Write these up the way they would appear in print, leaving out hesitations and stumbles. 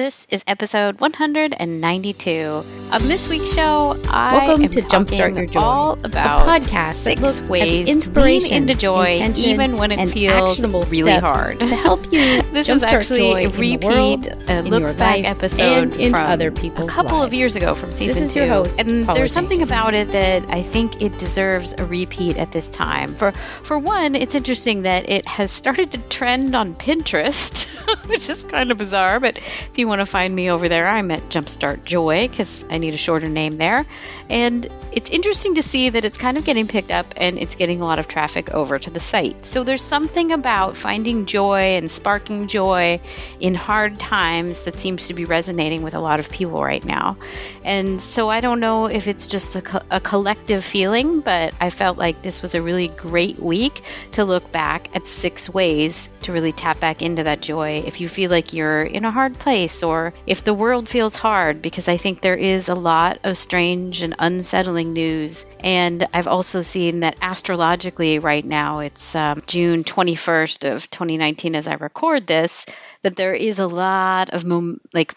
This is episode 192. On this week's show, Welcome to Jumpstart Your Joy, all about a podcast 6 ways to lean into joy even when it feels really hard. To help you This is actually a repeat, look back episode in from other people's a couple lives. of years ago from season 2. This is your host, and Paula there's something Jenkins. about it that I think it deserves a repeat at this time. For one, it's interesting that it has started to trend on Pinterest, which is kind of bizarre, but if you want to find me over there, I'm at Jumpstart Joy because I need a shorter name there. And it's interesting to see that it's kind of getting picked up and it's getting a lot of traffic over to the site. So there's something about finding joy and sparking joy in hard times that seems to be resonating with a lot of people right now. And so I don't know if it's just a collective feeling, but I felt like this was a really great week to look back at 6 ways to really tap back into that joy if you feel like you're in a hard place or if the world feels hard, because I think there is a lot of strange and unsettling news. And I've also seen that astrologically right now, it's June 21st of 2019 as I record this, that there is a lot of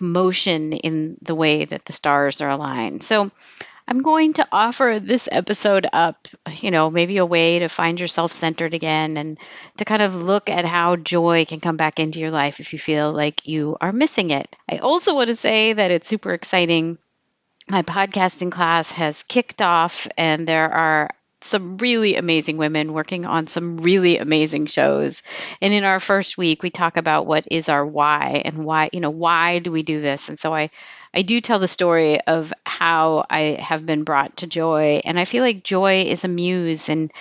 motion in the way that the stars are aligned. So I'm going to offer this episode up, maybe a way to find yourself centered again and to kind of look at how joy can come back into your life if you feel like you are missing it. I also want to say that it's super exciting. My podcasting class has kicked off and there are some really amazing women working on some really amazing shows. And in our first week, we talk about what is our why and why do we do this? And so I do tell the story of how I have been brought to joy. And I feel like joy is a muse. And,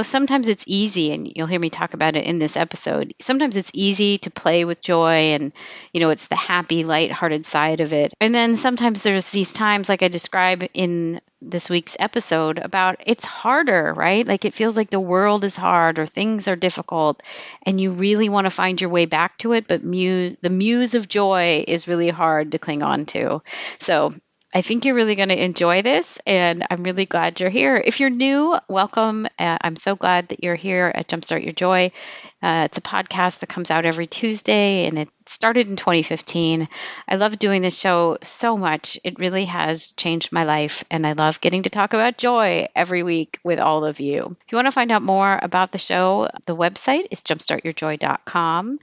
sometimes it's easy, and you'll hear me talk about it in this episode. Sometimes it's easy to play with joy and, it's the happy, lighthearted side of it. And then sometimes there's these times, like I describe in this week's episode, about it's harder, right? Like it feels like the world is hard or things are difficult and you really want to find your way back to it. But the muse of joy is really hard to cling on to. So I think you're really going to enjoy this, and I'm really glad you're here. If you're new, welcome. I'm so glad that you're here at Jumpstart Your Joy. It's a podcast that comes out every Tuesday, and it started in 2015. I love doing this show so much. It really has changed my life, and I love getting to talk about joy every week with all of you. If you want to find out more about the show, the website is jumpstartyourjoy.com,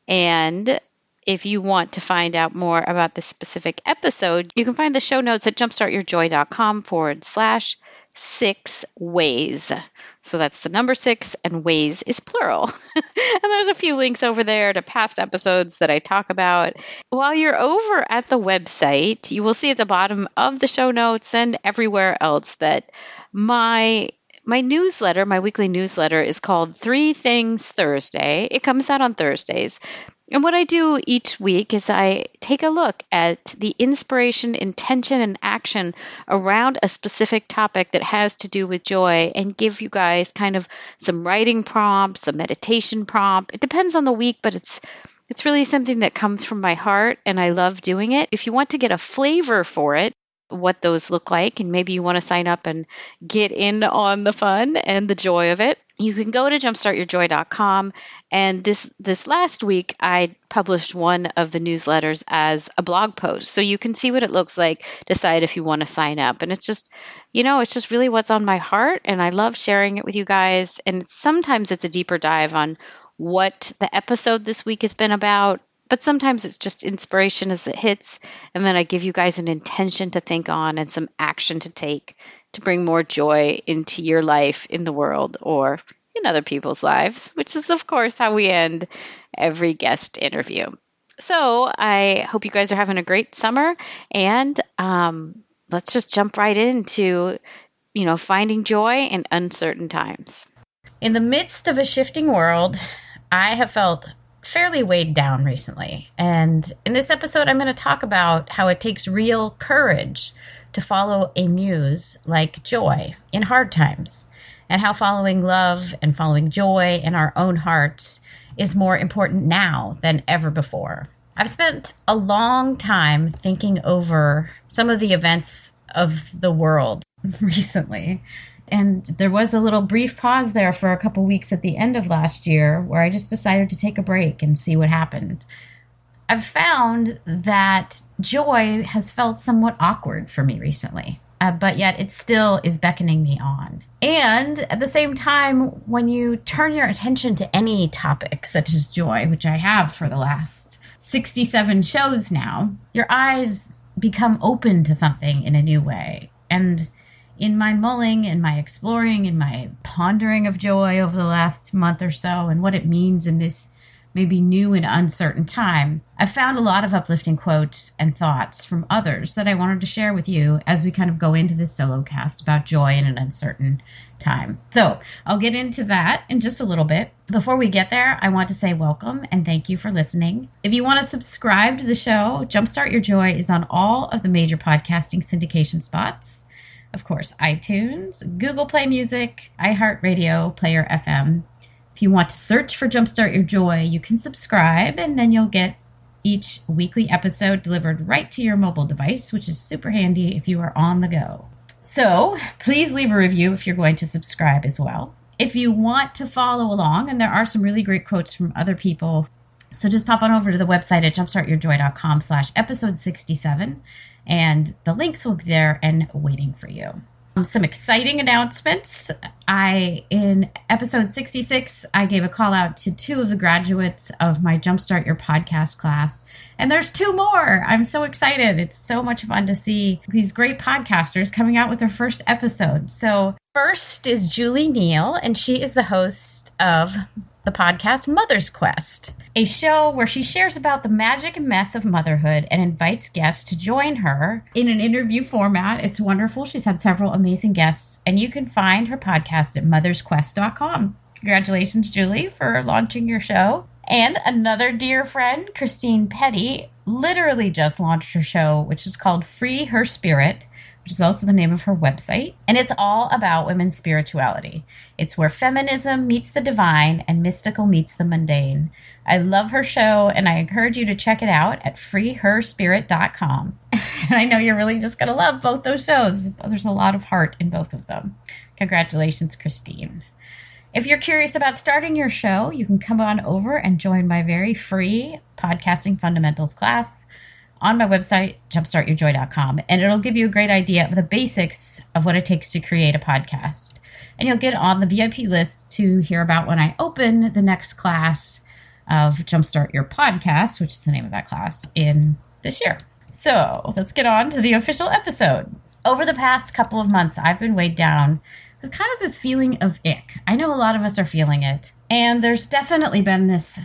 and if you want to find out more about this specific episode, you can find the show notes at jumpstartyourjoy.com/6 ways. So that's the number 6, and ways is plural. And there's a few links over there to past episodes that I talk about. While you're over at the website, you will see at the bottom of the show notes and everywhere else that my newsletter, my weekly newsletter, is called 3 Things Thursday. It comes out on Thursdays. And what I do each week is I take a look at the inspiration, intention, and action around a specific topic that has to do with joy and give you guys kind of some writing prompts, a meditation prompt. It depends on the week, but it's really something that comes from my heart, and I love doing it. If you want to get a flavor for it, what those look like, and maybe you want to sign up and get in on the fun and the joy of it, you can go to jumpstartyourjoy.com. And this last week, I published one of the newsletters as a blog post. So you can see what it looks like, decide if you want to sign up. And it's just, it's just really what's on my heart. And I love sharing it with you guys. And sometimes it's a deeper dive on what the episode this week has been about. But sometimes it's just inspiration as it hits, and then I give you guys an intention to think on and some action to take to bring more joy into your life, in the world, or in other people's lives, which is, of course, how we end every guest interview. So I hope you guys are having a great summer, and let's just jump right into, finding joy in uncertain times. In the midst of a shifting world, I have felt fairly weighed down recently. And in this episode, I'm going to talk about how it takes real courage to follow a muse like joy in hard times, and how following love and following joy in our own hearts is more important now than ever before. I've spent a long time thinking over some of the events of the world recently. And there was a little brief pause there for a couple weeks at the end of last year where I just decided to take a break and see what happened. I've found that joy has felt somewhat awkward for me recently. But yet it still is beckoning me on. And at the same time, when you turn your attention to any topic, such as joy, which I have for the last 67 shows now, your eyes become open to something in a new way. And in my mulling, in my exploring, in my pondering of joy over the last month or so, and what it means in this maybe new and uncertain time, I found a lot of uplifting quotes and thoughts from others that I wanted to share with you as we kind of go into this solo cast about joy in an uncertain time. So I'll get into that in just a little bit. Before we get there, I want to say welcome and thank you for listening. If you want to subscribe to the show, Jumpstart Your Joy is on all of the major podcasting syndication spots. Of course, iTunes, Google Play Music, iHeartRadio, Player FM. If you want to search for Jumpstart Your Joy, you can subscribe, and then you'll get each weekly episode delivered right to your mobile device, which is super handy if you are on the go. So please leave a review if you're going to subscribe as well. If you want to follow along, and there are some really great quotes from other people, so just pop on over to the website at jumpstartyourjoy.com/episode 67, and the links will be there and waiting for you. Some exciting announcements. In episode 66, I gave a call out to 2 of the graduates of my Jumpstart Your Podcast class, and there's 2 more. I'm so excited. It's so much fun to see these great podcasters coming out with their first episode. So first is Julie Neal, and she is the host of the podcast Mother's Quest, a show where she shares about the magic and mess of motherhood and invites guests to join her in an interview format. It's wonderful. She's had several amazing guests, and you can find her podcast at mothersquest.com. Congratulations, Julie, for launching your show. And another dear friend, Christine Petty, literally just launched her show, which is called Free Her Spirit, which is also the name of her website. And it's all about women's spirituality. It's where feminism meets the divine and mystical meets the mundane. I love her show, and I encourage you to check it out at freeherspirit.com. And I know you're really just going to love both those shows. There's a lot of heart in both of them. Congratulations, Christine. If you're curious about starting your show, you can come on over and join my very free Podcasting Fundamentals class on my website, jumpstartyourjoy.com, and it'll give you a great idea of the basics of what it takes to create a podcast. And you'll get on the VIP list to hear about when I open the next class of Jumpstart Your Podcast, which is the name of that class, in this year. So let's get on to the official episode. Over the past couple of months, I've been weighed down with kind of this feeling of ick. I know a lot of us are feeling it, and there's definitely been this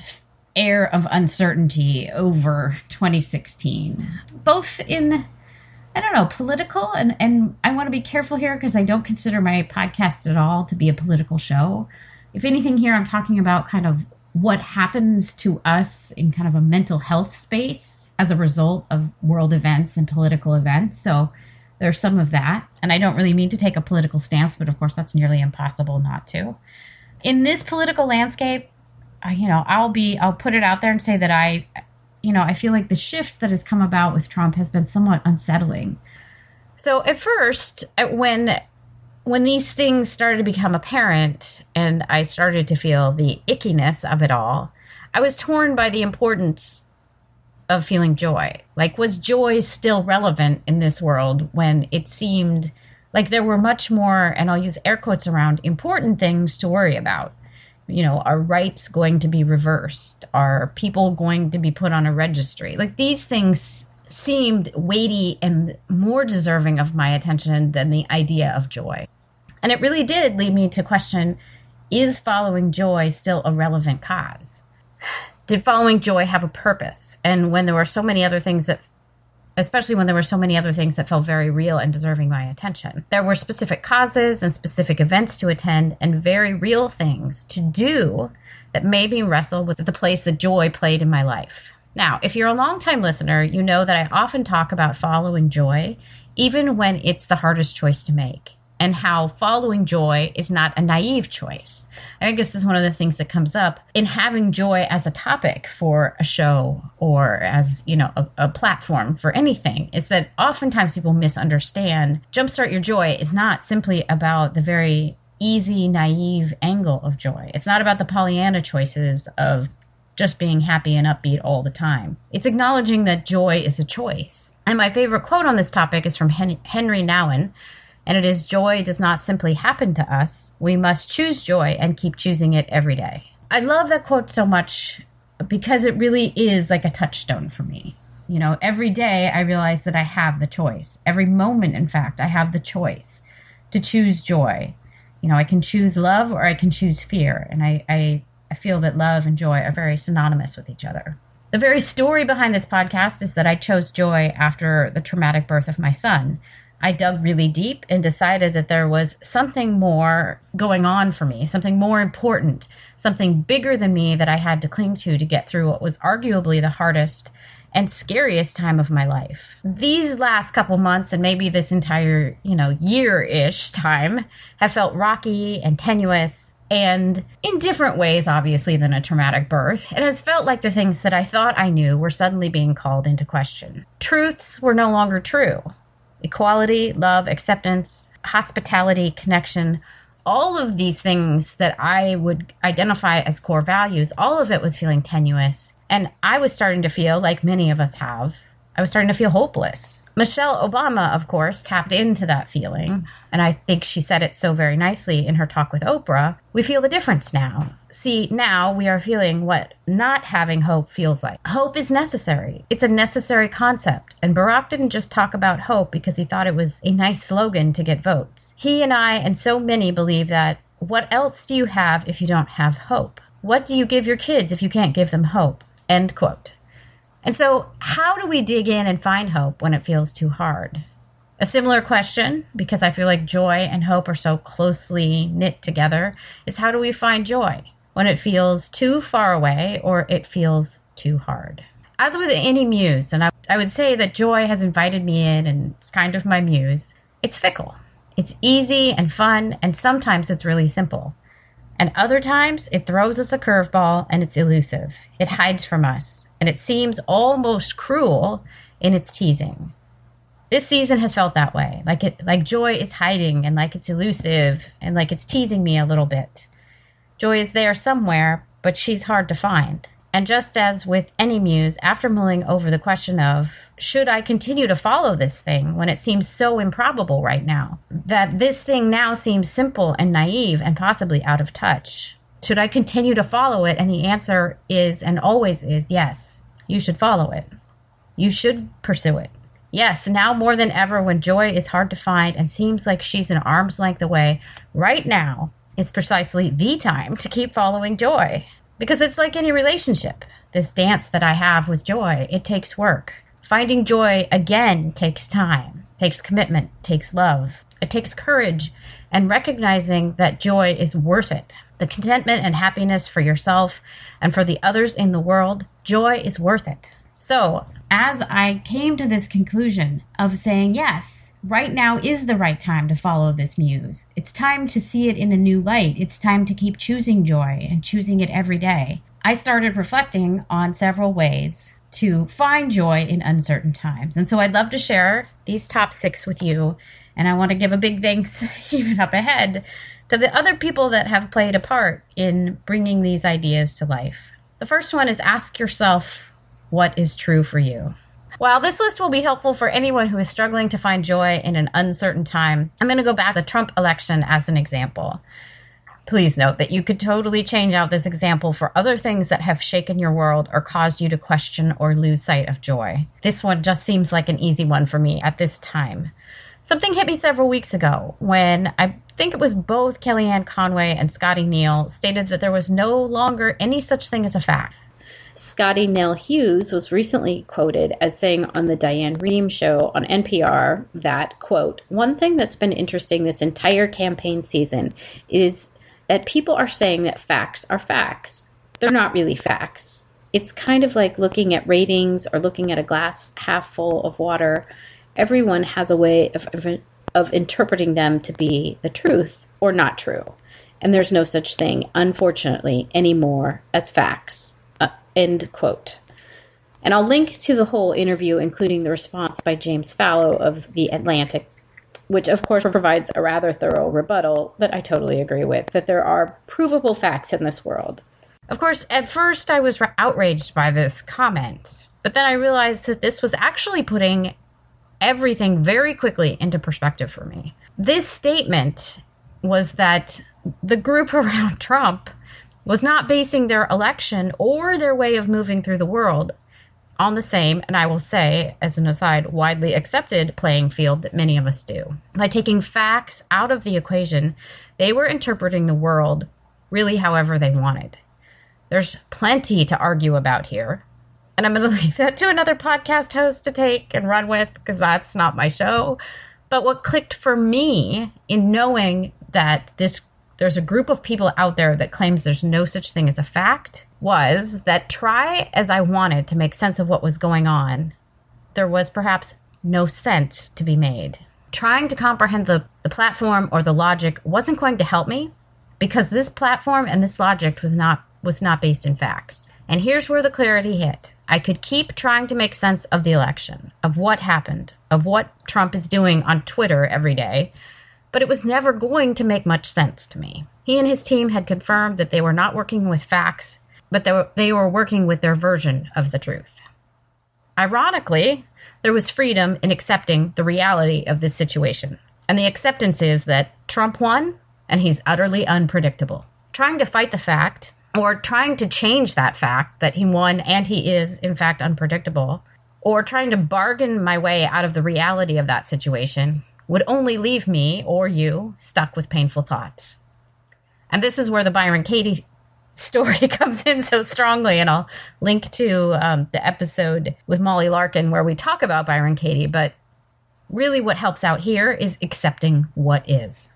air of uncertainty over 2016, both in, political, and I want to be careful here because I don't consider my podcast at all to be a political show. If anything here, I'm talking about kind of what happens to us in kind of a mental health space as a result of world events and political events. So there's some of that, and I don't really mean to take a political stance, but of course that's nearly impossible not to. In this political landscape, I'll put it out there and say that I feel like the shift that has come about with Trump has been somewhat unsettling. So at first, when these things started to become apparent and I started to feel the ickiness of it all, I was torn by the importance of feeling joy. Like, was joy still relevant in this world when it seemed like there were much more, and I'll use air quotes around, important things to worry about? Are rights going to be reversed? Are people going to be put on a registry? Like, these things seemed weighty and more deserving of my attention than the idea of joy. And it really did lead me to question, is following joy still a relevant cause? Did following joy have a purpose? And when there were so many other things that felt very real and deserving my attention. There were specific causes and specific events to attend and very real things to do that made me wrestle with the place that joy played in my life. Now, if you're a longtime listener, you know that I often talk about following joy, even when it's the hardest choice to make, and how following joy is not a naive choice. I think this is one of the things that comes up in having joy as a topic for a show or as, a platform for anything, is that oftentimes people misunderstand Jumpstart Your Joy is not simply about the very easy, naive angle of joy. It's not about the Pollyanna choices of just being happy and upbeat all the time. It's acknowledging that joy is a choice. And my favorite quote on this topic is from Henry Nouwen, and it is, "Joy does not simply happen to us. We must choose joy and keep choosing it every day." I love that quote so much because it really is like a touchstone for me. You know, every day I realize that I have the choice. Every moment, in fact, I have the choice to choose joy. You know, I can choose love or I can choose fear. And I feel that love and joy are very synonymous with each other. The very story behind this podcast is that I chose joy after the traumatic birth of my son. I dug really deep and decided that there was something more going on for me, something more important, something bigger than me that I had to cling to get through what was arguably the hardest and scariest time of my life. These last couple months, and maybe this entire, year-ish time, have felt rocky and tenuous, and in different ways, obviously, than a traumatic birth. It has felt like the things that I thought I knew were suddenly being called into question. Truths were no longer true. Equality, love, acceptance, hospitality, connection, all of these things that I would identify as core values, all of it was feeling tenuous. And I was starting to feel, like many of us have, I was starting to feel hopeless. Michelle Obama, of course, tapped into that feeling. And I think she said it so very nicely in her talk with Oprah. We feel the difference now. See, now we are feeling what not having hope feels like. Hope is necessary. It's a necessary concept. And Barack didn't just talk about hope because he thought it was a nice slogan to get votes. He and I and so many believe that what else do you have if you don't have hope? What do you give your kids if you can't give them hope? End quote. And so how do we dig in and find hope when it feels too hard? A similar question, because I feel like joy and hope are so closely knit together, is how do we find joy when it feels too far away or it feels too hard? As with any muse, and I would say that joy has invited me in and it's kind of my muse, it's fickle. It's easy and fun, and sometimes it's really simple. And other times it throws us a curveball and it's elusive. It hides from us. And it seems almost cruel in its teasing. This season has felt that way, like joy is hiding and like it's elusive and like it's teasing me a little bit. Joy is there somewhere, but she's hard to find. And just as with any muse, after mulling over the question of, should I continue to follow this thing when it seems so improbable right now? That this thing now seems simple and naive and possibly out of touch. Should I continue to follow it? And the answer is, and always is, yes. You should follow it. You should pursue it. Yes, now more than ever, when joy is hard to find and seems like she's an arm's length away, right now is precisely the time to keep following joy. Because it's like any relationship. This dance that I have with joy, it takes work. Finding joy, again, takes time, takes commitment, takes love. It takes courage and recognizing that joy is worth it. The contentment and happiness for yourself and for the others in the world, joy is worth it. So, as I came to this conclusion of saying, yes, right now is the right time to follow this muse. It's time to see it in a new light. It's time to keep choosing joy and choosing it every day. I started reflecting on several ways to find joy in uncertain times. And so I'd love to share these top 6 with you. And I want to give a big thanks, even up ahead, to the other people that have played a part in bringing these ideas to life. The first one is ask yourself what is true for you. While this list will be helpful for anyone who is struggling to find joy in an uncertain time, I'm going to go back to the Trump election as an example. Please note that you could totally change out this example for other things that have shaken your world or caused you to question or lose sight of joy. This one just seems like an easy one for me at this time. Something hit me several weeks ago when I think it was both Kellyanne Conway and Scotty Neal stated that there was no longer any such thing as a fact. Scotty Neal Hughes was recently quoted as saying on the Diane Rehm show on NPR that, quote, "One thing that's been interesting this entire campaign season is that people are saying that facts are facts. They're not really facts. It's kind of like looking at ratings or looking at a glass half full of water. Everyone has a way of interpreting them to be the truth or not true. And there's no such thing, unfortunately, anymore as facts." End quote. And I'll link to the whole interview, including the response by James Fallow of The Atlantic, which of course provides a rather thorough rebuttal, but I totally agree with, that there are provable facts in this world. Of course, at first I was outraged by this comment, but then I realized that this was actually putting everything very quickly into perspective for me. This statement was that the group around Trump was not basing their election or their way of moving through the world on the same, and I will say, as an aside, widely accepted playing field that many of us do. By taking facts out of the equation, they were interpreting the world really however they wanted. There's plenty to argue about here, and I'm going to leave that to another podcast host to take and run with because that's not my show. But what clicked for me in knowing that there's a group of people out there that claims there's no such thing as a fact was that try as I wanted to make sense of what was going on, there was perhaps no sense to be made. Trying to comprehend the platform or the logic wasn't going to help me because this platform and this logic was not based in facts. And here's where the clarity hit. I could keep trying to make sense of the election, of what happened, of what Trump is doing on Twitter every day, but it was never going to make much sense to me. He and his team had confirmed that they were not working with facts, but they were working with their version of the truth. Ironically, there was freedom in accepting the reality of this situation. And the acceptance is that Trump won, and he's utterly unpredictable. Trying to fight the fact, or trying to change that fact that he won and he is, in fact, unpredictable, or trying to bargain my way out of the reality of that situation would only leave me, or you, stuck with painful thoughts. And this is where the Byron Katie story comes in so strongly, and I'll link to the episode with Molly Larkin where we talk about Byron Katie, but really what helps out here is accepting what is.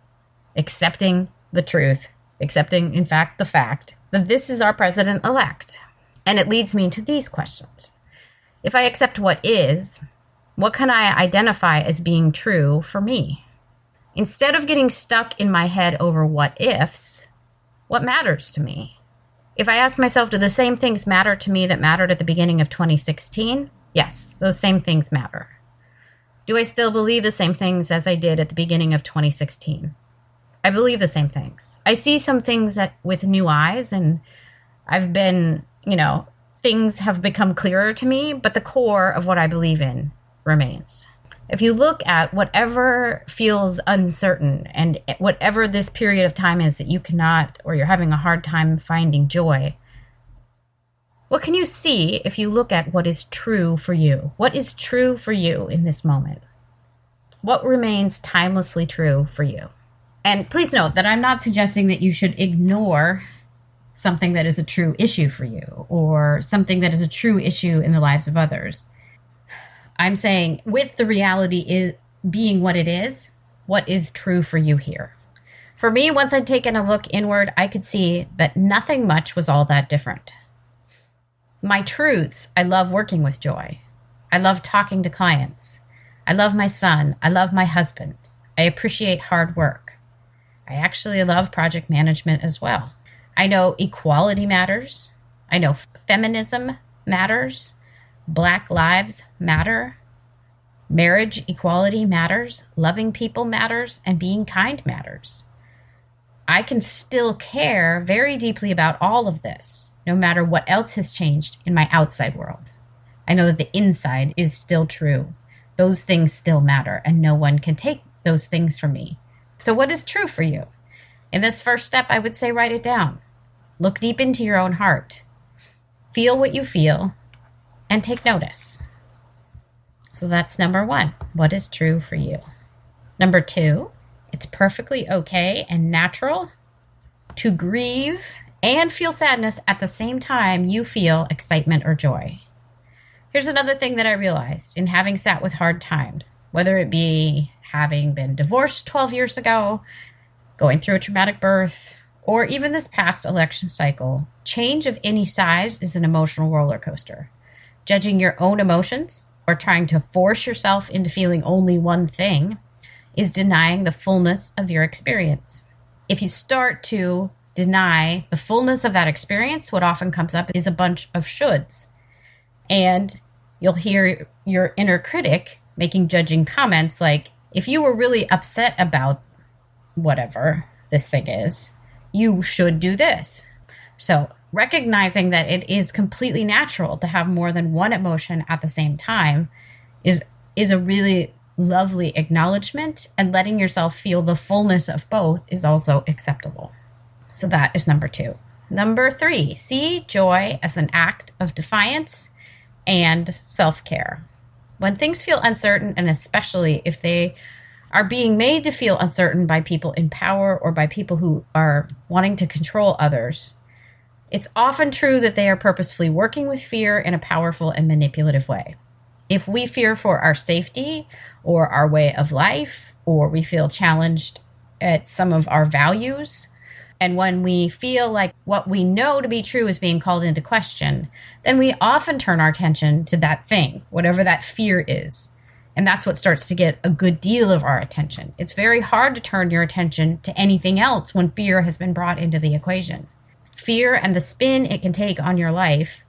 Accepting the truth, accepting, in fact, the fact that this is our president-elect. And it leads me to these questions. If I accept what is, what can I identify as being true for me? Instead of getting stuck in my head over what ifs, what matters to me? If I ask myself, do the same things matter to me that mattered at the beginning of 2016? Yes, those same things matter. Do I still believe the same things as I did at the beginning of 2016? I believe the same things. I see some things with new eyes, and I've been, things have become clearer to me, but the core of what I believe in remains. If you look at whatever feels uncertain and whatever this period of time is that you cannot, or you're having a hard time finding joy, what can you see if you look at what is true for you? What is true for you in this moment? What remains timelessly true for you? And please note that I'm not suggesting that you should ignore something that is a true issue for you or something that is a true issue in the lives of others. I'm saying with the reality being what it is, what is true for you here? For me, once I'd taken a look inward, I could see that nothing much was all that different. My truths, I love working with joy. I love talking to clients. I love my son. I love my husband. I appreciate hard work. I actually love project management as well. I know equality matters. I know feminism matters. Black lives matter. Marriage equality matters. Loving people matters. And being kind matters. I can still care very deeply about all of this, no matter what else has changed in my outside world. I know that the inside is still true. Those things still matter, and no one can take those things from me. So what is true for you? In this first step, I would say write it down. Look deep into your own heart. Feel what you feel, and take notice. So that's number 1. What is true for you? Number 2, it's perfectly okay and natural to grieve and feel sadness at the same time you feel excitement or joy. Here's another thing that I realized in having sat with hard times, whether it be having been divorced 12 years ago, going through a traumatic birth, or even this past election cycle. Change of any size is an emotional roller coaster. Judging your own emotions or trying to force yourself into feeling only one thing is denying the fullness of your experience. If you start to deny the fullness of that experience, what often comes up is a bunch of shoulds. And you'll hear your inner critic making judging comments like, if you were really upset about whatever this thing is, you should do this. So recognizing that it is completely natural to have more than one emotion at the same time is a really lovely acknowledgement, and letting yourself feel the fullness of both is also acceptable. So that is number 2. Number 3, see joy as an act of defiance and self-care. When things feel uncertain, and especially if they are being made to feel uncertain by people in power or by people who are wanting to control others, it's often true that they are purposefully working with fear in a powerful and manipulative way. If we fear for our safety or our way of life, or we feel challenged at some of our values, and when we feel like what we know to be true is being called into question, then we often turn our attention to that thing, whatever that fear is. And that's what starts to get a good deal of our attention. It's very hard to turn your attention to anything else when fear has been brought into the equation. Fear and the spin it can take on your life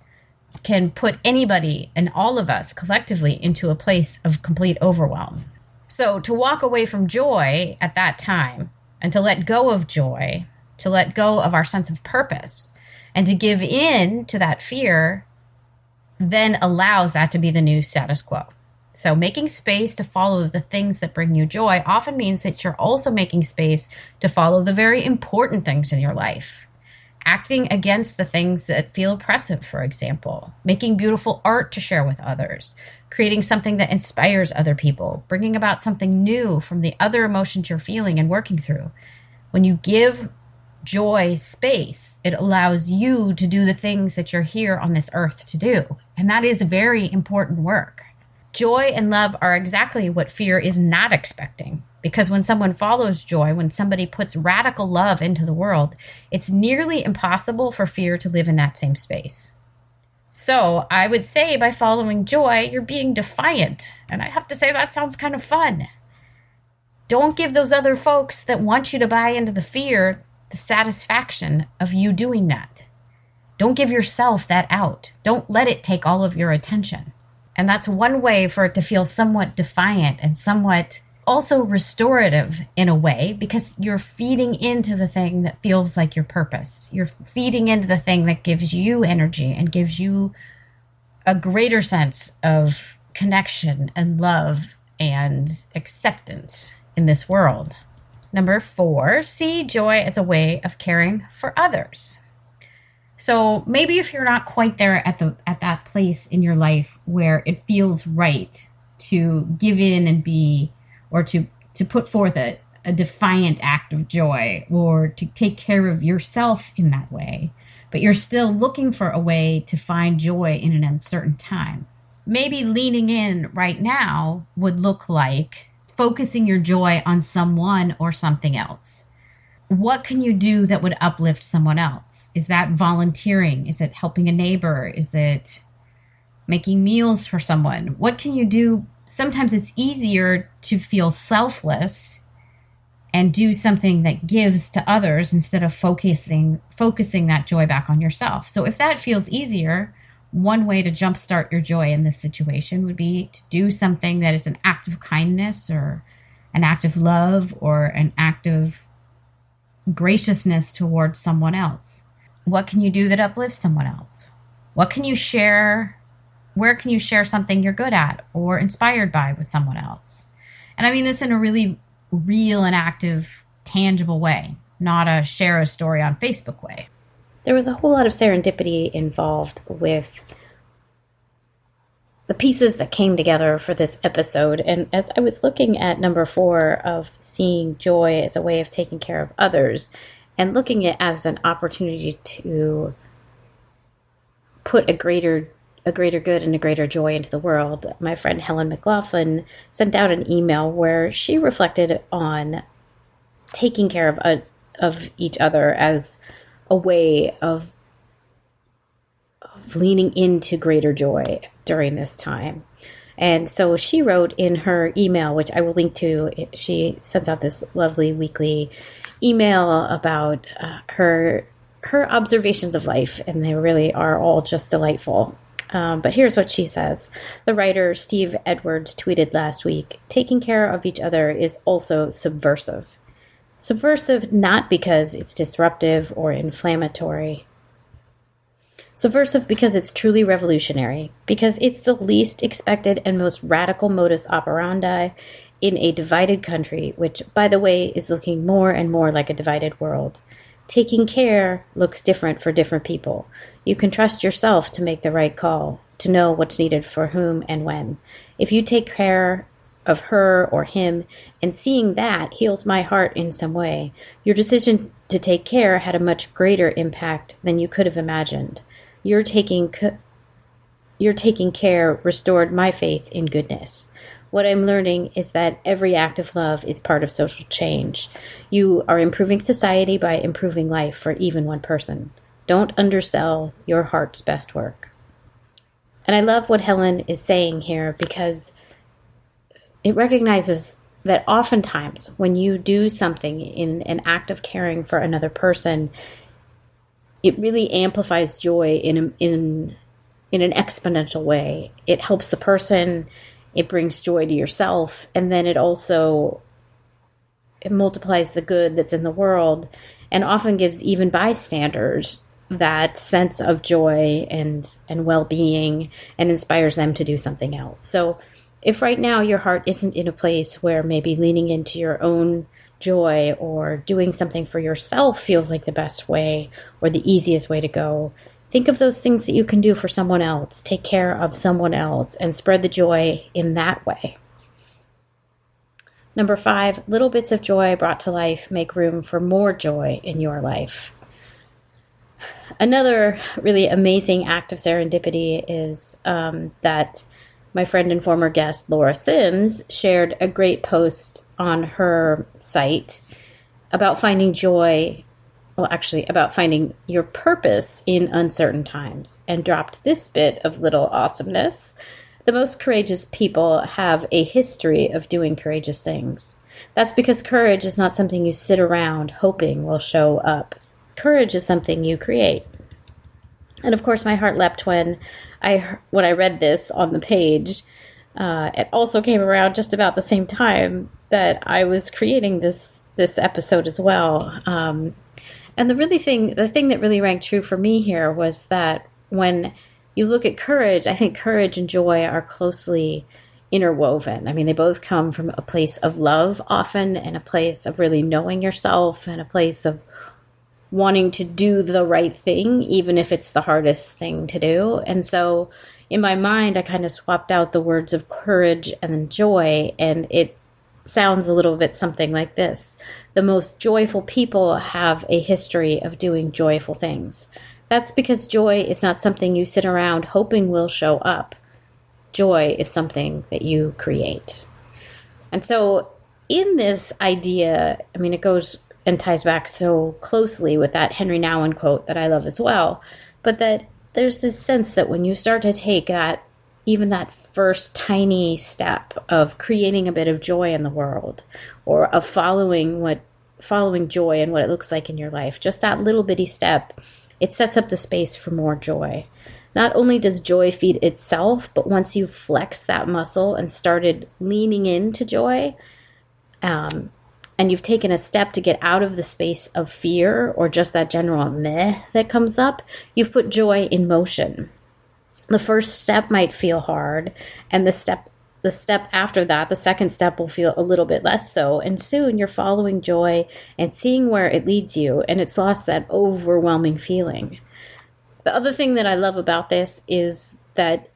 can put anybody and all of us collectively into a place of complete overwhelm. So to walk away from joy at that time, and to let go of joy, to let go of our sense of purpose, and to give in to that fear, then allows that to be the new status quo. So making space to follow the things that bring you joy often means that you're also making space to follow the very important things in your life. Acting against the things that feel oppressive, for example, making beautiful art to share with others, creating something that inspires other people, bringing about something new from the other emotions you're feeling and working through. When you give joy space, it allows you to do the things that you're here on this earth to do. And that is very important work. Joy and love are exactly what fear is not expecting. Because when someone follows joy, when somebody puts radical love into the world, it's nearly impossible for fear to live in that same space. So I would say by following joy, you're being defiant. And I have to say that sounds kind of fun. Don't give those other folks that want you to buy into the fear the satisfaction of you doing that. Don't give yourself that out. Don't let it take all of your attention. And that's one way for it to feel somewhat defiant and somewhat also restorative in a way, because you're feeding into the thing that feels like your purpose. You're feeding into the thing that gives you energy and gives you a greater sense of connection and love and acceptance in this world. Number 4, see joy as a way of caring for others. So maybe if you're not quite there at that place in your life where it feels right to give in and be, or to put forth a defiant act of joy, or to take care of yourself in that way, but you're still looking for a way to find joy in an uncertain time. Maybe leaning in right now would look like focusing your joy on someone or something else. What can you do that would uplift someone else? Is that volunteering? Is it helping a neighbor? Is it making meals for someone? What can you do? Sometimes it's easier to feel selfless and do something that gives to others instead of focusing that joy back on yourself. So if that feels easier, one way to jumpstart your joy in this situation would be to do something that is an act of kindness or an act of love or an act of graciousness towards someone else. What can you do that uplifts someone else? What can you share? Where can you share something you're good at or inspired by with someone else? And I mean this in a really real and active, tangible way, not a share a story on Facebook way. There was a whole lot of serendipity involved with the pieces that came together for this episode. And as I was looking at number 4 of seeing joy as a way of taking care of others and looking at it as an opportunity to put a greater good and a greater joy into the world, my friend Helen McLaughlin sent out an email where she reflected on taking care of each other as a way of leaning into greater joy during this time. And so she wrote in her email, which I will link to, she sends out this lovely weekly email about her observations of life, and they really are all just delightful. But here's what she says. The writer Steve Edwards tweeted last week, "Taking care of each other is also subversive. Subversive not because it's disruptive or inflammatory, Subversive because it's truly revolutionary, because it's the least expected and most radical modus operandi in a divided country, which, by the way, is looking more and more like a divided world. Taking care looks different for different people. You can trust yourself to make the right call, to know what's needed for whom and when. If you take care of her or him, and seeing that heals my heart in some way, your decision to take care had a much greater impact than you could have imagined. Your taking care restored my faith in goodness. What I'm learning is that every act of love is part of social change. You are improving society by improving life for even one person. Don't undersell your heart's best work. And I love what Helen is saying here, because it recognizes that oftentimes when you do something in an act of caring for another person, it really amplifies joy in an exponential way. It helps the person, it brings joy to yourself, and then it multiplies the good that's in the world, and often gives even bystanders that sense of joy and well-being, and inspires them to do something else. So if right now your heart isn't in a place where maybe leaning into your own joy or doing something for yourself feels like the best way or the easiest way to go, think of those things that you can do for someone else. Take care of someone else and spread the joy in that way. Number 5, little bits of joy brought to life make room for more joy in your life. Another really amazing act of serendipity is that my friend and former guest, Laura Sims, shared a great post on her site about finding joy, about finding your purpose in uncertain times, and dropped this bit of little awesomeness. The most courageous people have a history of doing courageous things. That's because courage is not something you sit around hoping will show up. Courage is something you create. And of course, my heart leapt when I read this on the page. It also came around just about the same time that I was creating this episode as well. And the thing that really rang true for me here was that when you look at courage, I think courage and joy are closely interwoven. I mean, they both come from a place of love often, and a place of really knowing yourself, and a place of wanting to do the right thing, even if it's the hardest thing to do. And so in my mind, I kind of swapped out the words of courage and joy, and it sounds a little bit something like this. The most joyful people have a history of doing joyful things. That's because joy is not something you sit around hoping will show up. Joy is something that you create. And so in this idea, I mean, it goes and ties back so closely with that Henry Nouwen quote that I love as well, but that there's this sense that when you start to take that, even that first tiny step of creating a bit of joy in the world, or of following joy and what it looks like in your life, just that little bitty step, it sets up the space for more joy. Not only does joy feed itself, but once you've flexed that muscle and started leaning into joy, and you've taken a step to get out of the space of fear or just that general meh that comes up, you've put joy in motion. The first step might feel hard, and the step after that, the second step, will feel a little bit less so, and soon you're following joy and seeing where it leads you, and it's lost that overwhelming feeling. The other thing that I love about this is that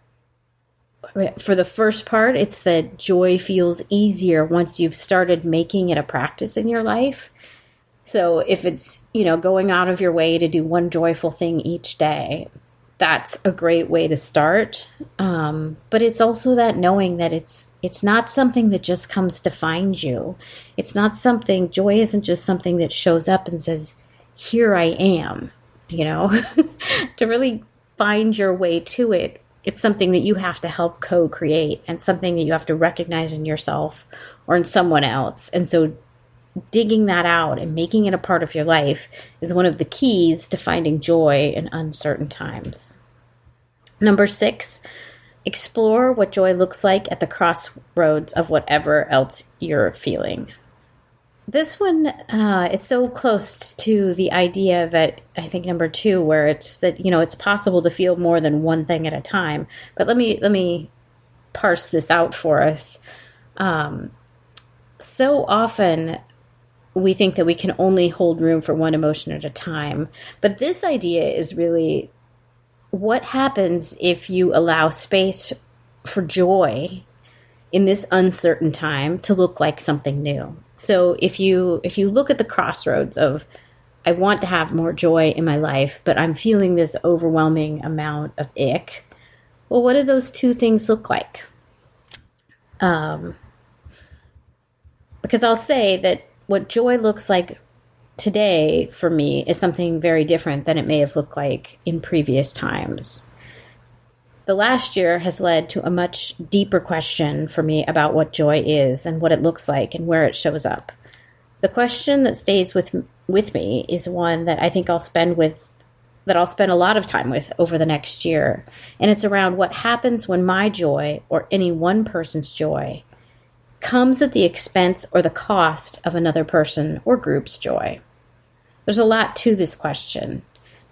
for the first part, it's that joy feels easier once you've started making it a practice in your life. So if it's, going out of your way to do one joyful thing each day, that's a great way to start. But it's also that knowing that it's not something that just comes to find you. It's not something, joy isn't just something that shows up and says, here I am, to really find your way to it. It's something that you have to help co-create, and something that you have to recognize in yourself or in someone else. And so digging that out and making it a part of your life is one of the keys to finding joy in uncertain times. Number 6, explore what joy looks like at the crossroads of whatever else you're feeling. This one is so close to the idea that I think number 2, where it's that, it's possible to feel more than one thing at a time. But let me parse this out for us. So often we think that we can only hold room for one emotion at a time. But this idea is really what happens if you allow space for joy in this uncertain time to look like something new. So if you look at the crossroads of, I want to have more joy in my life, but I'm feeling this overwhelming amount of ick. Well, what do those two things look like? Because I'll say that what joy looks like today for me is something very different than it may have looked like in previous times. The last year has led to a much deeper question for me about what joy is and what it looks like and where it shows up. The question that stays with me is one that I think I'll spend a lot of time with over the next year. And it's around what happens when my joy, or any one person's joy, comes at the expense or the cost of another person or group's joy. There's a lot to this question.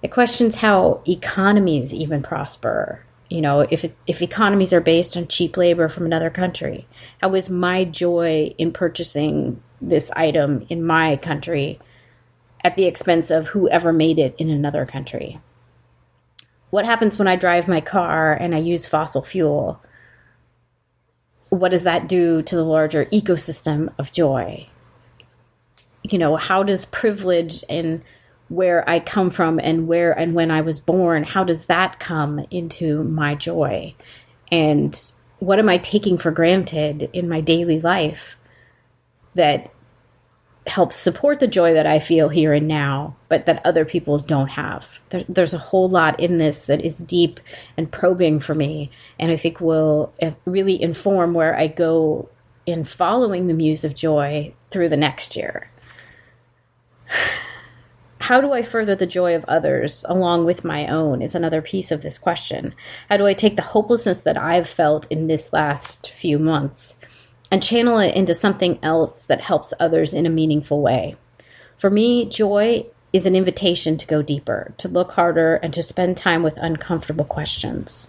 It questions how economies even prosper. If economies are based on cheap labor from another country, how is my joy in purchasing this item in my country at the expense of whoever made it in another country? What happens when I drive my car and I use fossil fuel? What does that do to the larger ecosystem of joy? How does privilege and where I come from and where and when I was born, how does that come into my joy? And what am I taking for granted in my daily life that helps support the joy that I feel here and now, but that other people don't have? There's a whole lot in this that is deep and probing for me, and I think will really inform where I go in following the muse of joy through the next year. How do I further the joy of others along with my own is another piece of this question. How do I take the hopelessness that I've felt in this last few months and channel it into something else that helps others in a meaningful way? For me, joy is an invitation to go deeper, to look harder, and to spend time with uncomfortable questions.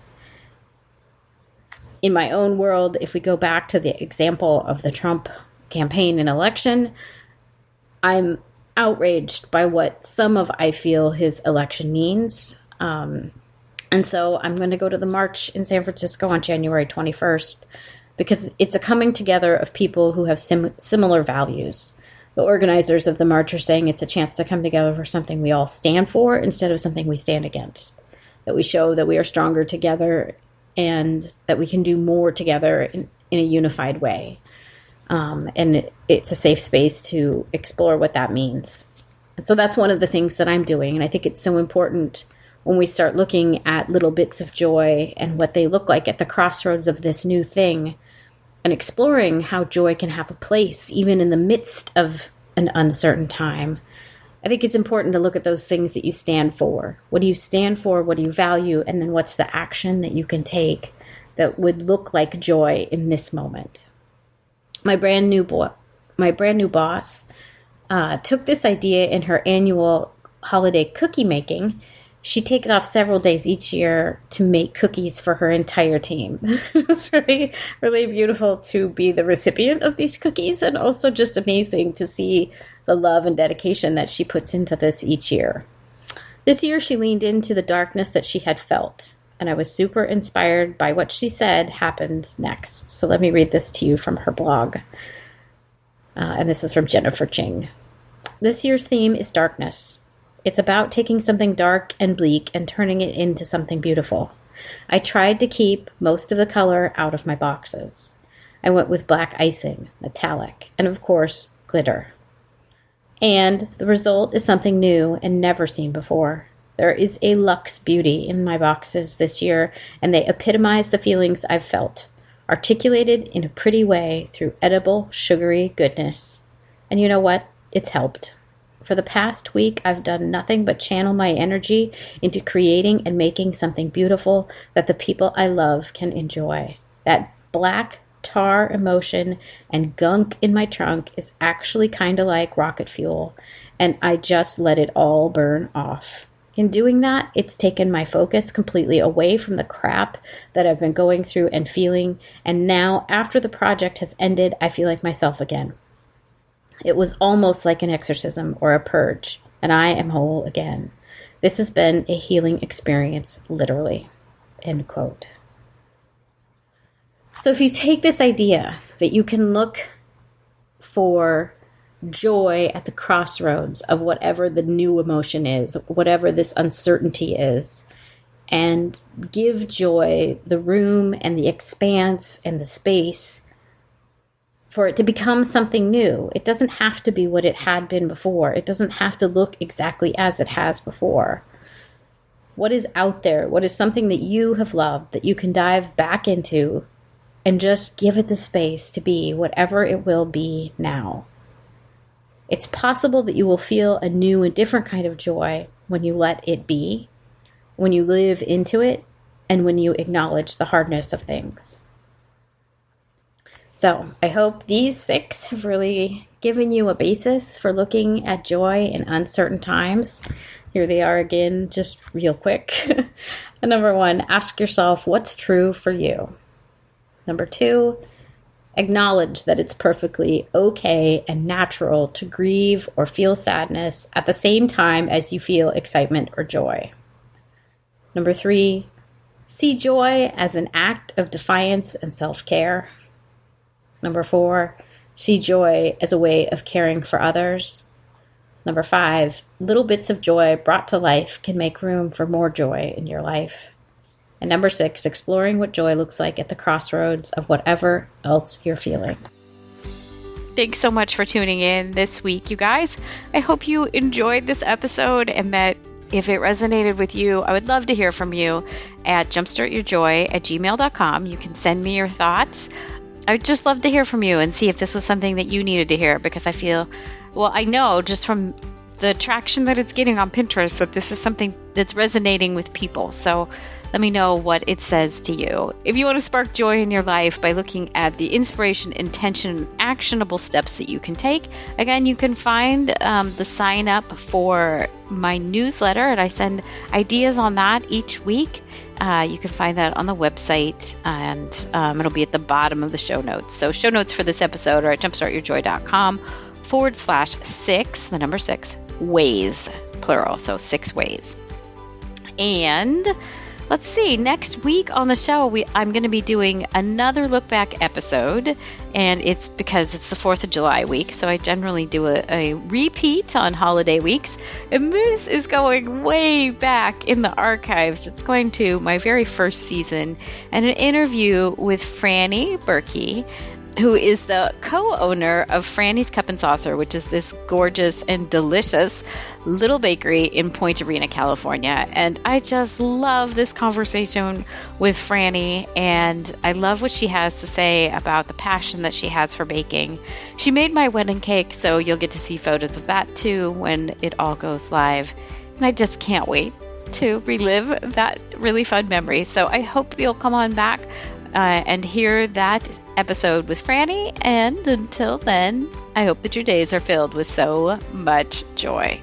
In my own world, if we go back to the example of the Trump campaign and election, I'm outraged by what some of I feel his election means. And so I'm going to go to the march in San Francisco on January 21st because it's a coming together of people who have similar values. The organizers of the march are saying it's a chance to come together for something we all stand for instead of something we stand against. That we show that we are stronger together and that we can do more together in a unified way. And it's a safe space to explore what that means. And so that's one of the things that I'm doing. And I think it's so important when we start looking at little bits of joy and what they look like at the crossroads of this new thing and exploring how joy can have a place even in the midst of an uncertain time. I think it's important to look at those things that you stand for. What do you stand for? What do you value? And then what's the action that you can take that would look like joy in this moment? My brand new boss took this idea in her annual holiday cookie making. She takes off several days each year to make cookies for her entire team. It was really, really beautiful to be the recipient of these cookies, and also just amazing to see the love and dedication that she puts into this each year. This year, she leaned into the darkness that she had felt, and I was super inspired by what she said happened next. So let me read this to you from her blog. And this is from Jennifer Ching. This year's theme is darkness. It's about taking something dark and bleak and turning it into something beautiful. I tried to keep most of the color out of my boxes. I went with black icing, metallic, and of course, glitter. And the result is something new and never seen before. There is a luxe beauty in my boxes this year, and they epitomize the feelings I've felt, articulated in a pretty way through edible, sugary goodness. And you know what? It's helped. For the past week, I've done nothing but channel my energy into creating and making something beautiful that the people I love can enjoy. That black tar emotion and gunk in my trunk is actually kind of like rocket fuel, and I just let it all burn off. In doing that, it's taken my focus completely away from the crap that I've been going through and feeling, and now, after the project has ended, I feel like myself again. It was almost like an exorcism or a purge, and I am whole again. This has been a healing experience, literally." End quote. So if you take this idea that you can look for joy at the crossroads of whatever the new emotion is, whatever this uncertainty is, and give joy the room and the expanse and the space for it to become something new. It doesn't have to be what it had been before. It doesn't have to look exactly as it has before. What is out there? What is something that you have loved that you can dive back into and just give it the space to be whatever it will be now? It's possible that you will feel a new and different kind of joy when you let it be, when you live into it, and when you acknowledge the hardness of things. So I hope these 6 have really given you a basis for looking at joy in uncertain times. Here they are again, just real quick. Number 1, ask yourself what's true for you. Number 2, acknowledge that it's perfectly okay and natural to grieve or feel sadness at the same time as you feel excitement or joy. Number 3, see joy as an act of defiance and self-care. Number 4, see joy as a way of caring for others. Number 5, little bits of joy brought to life can make room for more joy in your life. And number 6, exploring what joy looks like at the crossroads of whatever else you're feeling. Thanks so much for tuning in this week, you guys. I hope you enjoyed this episode and that if it resonated with you, I would love to hear from you at jumpstartyourjoy@gmail.com. You can send me your thoughts. I'd just love to hear from you and see if this was something that you needed to hear, because I know just from the traction that it's getting on Pinterest that this is something that's resonating with people. So let me know what it says to you. If you want to spark joy in your life by looking at the inspiration, intention, and actionable steps that you can take, again, you can find the sign up for my newsletter, and I send ideas on that each week. You can find that on the website, and it'll be at the bottom of the show notes. So show notes for this episode are at jumpstartyourjoy.com/6, the number 6, ways, plural, so 6 ways. And let's see, next week on the show, I'm going to be doing another look back episode, and it's because it's the 4th of July week, so I generally do a repeat on holiday weeks, and this is going way back in the archives. It's going to my very first season, and an interview with Franny Berkey, who is the co-owner of Franny's Cup and Saucer, which is this gorgeous and delicious little bakery in Point Arena, California. And I just love this conversation with Franny, and I love what she has to say about the passion that she has for baking. She made my wedding cake, so you'll get to see photos of that too when it all goes live. And I just can't wait to relive that really fun memory. So I hope you'll come on back and hear that episode with Franny. And until then, I hope that your days are filled with so much joy.